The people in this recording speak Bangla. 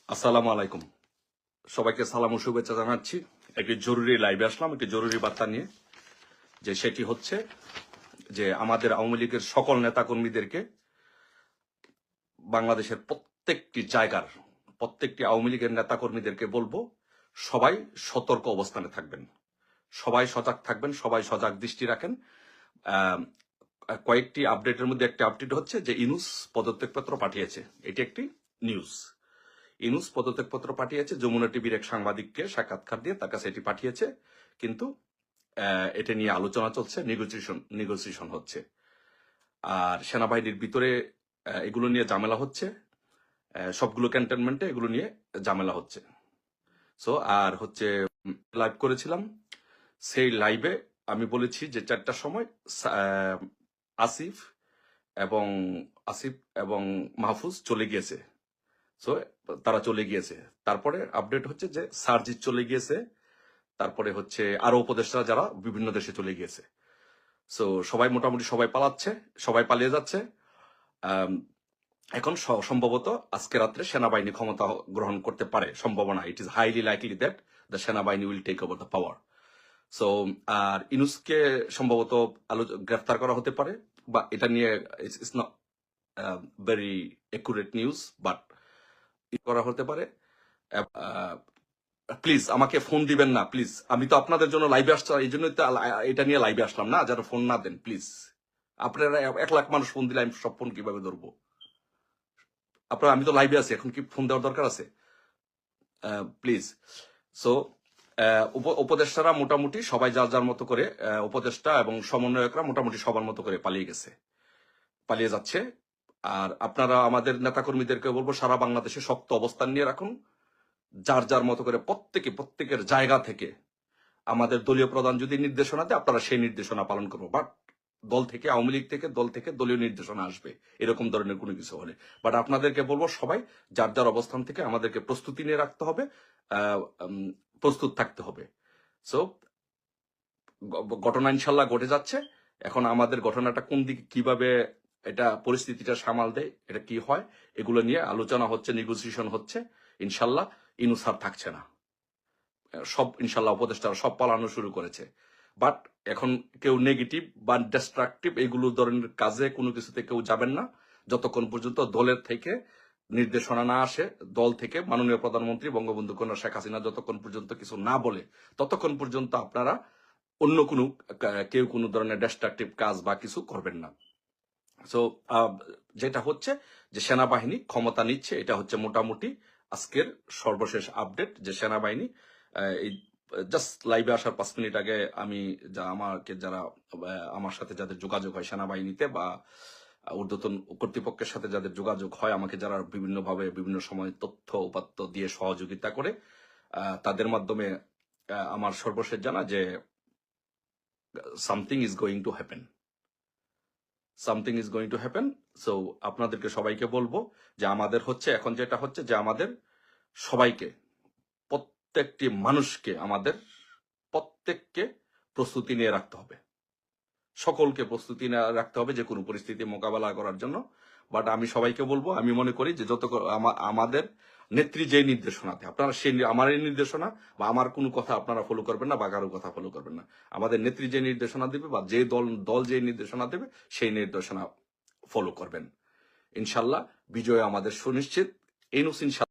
আসসালামু আলাইকুম। সবাইকে সালাম ও শুভেচ্ছা জানাচ্ছি। একটি জরুরি লাইভে আসলাম, একটি জরুরি বার্তা নিয়ে। সেটি হচ্ছে যে আমাদের আওয়ামী লীগের সকল নেতাকর্মীদেরকে বাংলাদেশের প্রত্যেকটি আওয়ামী লীগের নেতাকর্মীদেরকে বলবো, সবাই সতর্ক অবস্থানে থাকবেন, সবাই সজাগ থাকবেন, সবাই সজাগ দৃষ্টি রাখেন। আহ, কয়েকটি আপডেটের মধ্যে একটি আপডেট হচ্ছে যে ইনুস পদত্যাগপত্র পাঠিয়েছে। এটি একটি নিউজ। ইনুস পদত্যাগপত্র পাঠিয়েছে, যমুনা টিভির এক সাংবাদিককে সাক্ষাৎকার দিয়ে তার কাছে এটি পাঠিয়েছে। কিন্তু এটা নিয়ে আলোচনা চলছে, নেগোসিয়েশন হচ্ছে। আর সেনাবাহিনীর ভিতরে এগুলো নিয়ে ঝামেলা হচ্ছে, সবগুলো ক্যান্টনমেন্টে এগুলো নিয়ে ঝামেলা হচ্ছে। সো আর হচ্ছে লাইভ করেছিলাম, সেই লাইভে আমি বলেছি যে 4টার সময় আসিফ এবং মাহফুজ চলে গিয়েছে। সো তারা চলে গিয়েছে। তারপরে আপডেট হচ্ছে যে সার্জিৎ চলে গিয়েছে। তারপরে হচ্ছে আরো উপদেষ্টা যারা বিভিন্ন দেশে চলে গিয়েছে। সো সবাই মোটামুটি সবাই পালাচ্ছে, সবাই পালিয়ে যাচ্ছে। এখন সম্ভবত আজকে রাত্রে সেনাবাহিনী ক্ষমতা গ্রহণ করতে পারে, সম্ভাবনা। It is highly likely that the সেনাবাহিনী will take over the power. So আর ইনুসকে সম্ভবত গ্রেফতার করা হতে পারে, বা এটা নিয়ে it's not very accurate news, but করা হতে পারে। প্লিজ আমাকে ফোন দিবেন না, প্লিজ। আমি তো আপনাদের জন্য লাইভে আসছি, এই জন্যই তো এটা নিয়ে লাইভে আসলাম না, যারা ফোন না দেন প্লিজ। আপনারা 1 লাখ মানুষ ফোন দিলে আমি সব ফোন কিভাবে ধরবো? আপনারা, আমি তো লাইভে আছি, এখন কি ফোন দেওয়ার দরকার আছে? প্লিজ। সো উপদেষ্টারা মোটামুটি সবাই যার যার মতো করে, উপদেষ্টা এবং সমন্বয়করা মোটামুটি সবার মতো করে পালিয়ে যাচ্ছে। আর আপনারা আমাদের নেতাকর্মীদেরকে বলবো, সারা বাংলাদেশে শক্ত অবস্থান নিয়ে রাখুন, যার যার মতো করে প্রত্যেকের জায়গা থেকে। আমাদের দলীয় প্রধান যদি নির্দেশনা দেয়, আপনারা সেই নির্দেশনা পালন করবো। বাট দল থেকে, আওয়ামী লীগ থেকে, দল থেকে দলীয় নির্দেশনা আসবে এরকম ধরনের কোনো কিছু হলে। বাট আপনাদেরকে বলবো, সবাই যার যার অবস্থান থেকে আমাদেরকে প্রস্তুতি নিয়ে রাখতে হবে, প্রস্তুত থাকতে হবে। সো ঘটনা ইনশাল্লাহ ঘটে যাচ্ছে। এখন আমাদের ঘটনাটা কোন দিকে, কিভাবে এটা পরিস্থিতিটা সামাল দেয়, এটা কি হয়, এগুলো নিয়ে আলোচনা হচ্ছে, নেগোসিয়েশন হচ্ছে। ইনশাল্লাহ ইনুস আর থাকছে না, সব ইনশাল্লাহ উপদেষ্টারা সব পালানো শুরু করেছে। বাট এখন কেউ নেগেটিভ বা ডিস্ট্রাকটিভ এগুলো ধরনের কাজে কোনো কিছুতে কেউ যাবেন না, যতক্ষণ পর্যন্ত দলের থেকে নির্দেশনা না আসে, দল থেকে মাননীয় প্রধানমন্ত্রী বঙ্গবন্ধু কন্যা শেখ হাসিনা যতক্ষণ পর্যন্ত কিছু না বলে, ততক্ষণ পর্যন্ত আপনারা অন্য কোনো কেউ কোনো ধরনের ডিস্ট্রাকটিভ কাজ বা কিছু করবেন না। সো যেটা হচ্ছে যে সেনাবাহিনী ক্ষমতা নিচ্ছে, এটা হচ্ছে মোটামুটি আজকের সর্বশেষ আপডেট। যে সেনাবাহিনী এই জাস্ট লাইভে আসার 5 মিনিট আগে আমি যারা আমার সাথে যাদের যোগাযোগ হয় সেনাবাহিনীতে বা ঊর্ধ্বতন কর্তৃপক্ষের সাথে যাদের যোগাযোগ হয়, আমাকে যারা বিভিন্নভাবে বিভিন্ন সময় তথ্য উপাত্ত দিয়ে সহযোগিতা করে, তাদের মাধ্যমে আমার সর্বশেষ জানা যে something is going to happen. So আপনাদেরকে সবাইকে বলবো যে আমাদের হচ্ছে এখন যেটা হচ্ছে যে আমাদের সবাইকে, প্রত্যেকটি মানুষকে, আমাদের প্রত্যেককে প্রস্তুতি নিয়ে রাখতে হবে, সকলকে প্রস্তুতি নিয়ে রাখতে হবে যে কোনো পরিস্থিতি মোকাবেলা করার জন্য। বাট আমি সবাইকে বলবো, আমি মনে করি যে আমাদের নেত্রী যে নির্দেশনা দেয়, আপনারা সেই আমার এই নির্দেশনা বা আমার কোনো কথা আপনারা ফলো করবেন না, বা কারো কথা ফলো করবেন না। আমাদের নেত্রী যে নির্দেশনা দেবে বা যে দল যে নির্দেশনা দেবে, সেই নির্দেশনা ফলো করবেন। ইনশাল্লাহ বিজয় আমাদের সুনিশ্চিত। ইনুস ইনশাল্লাহ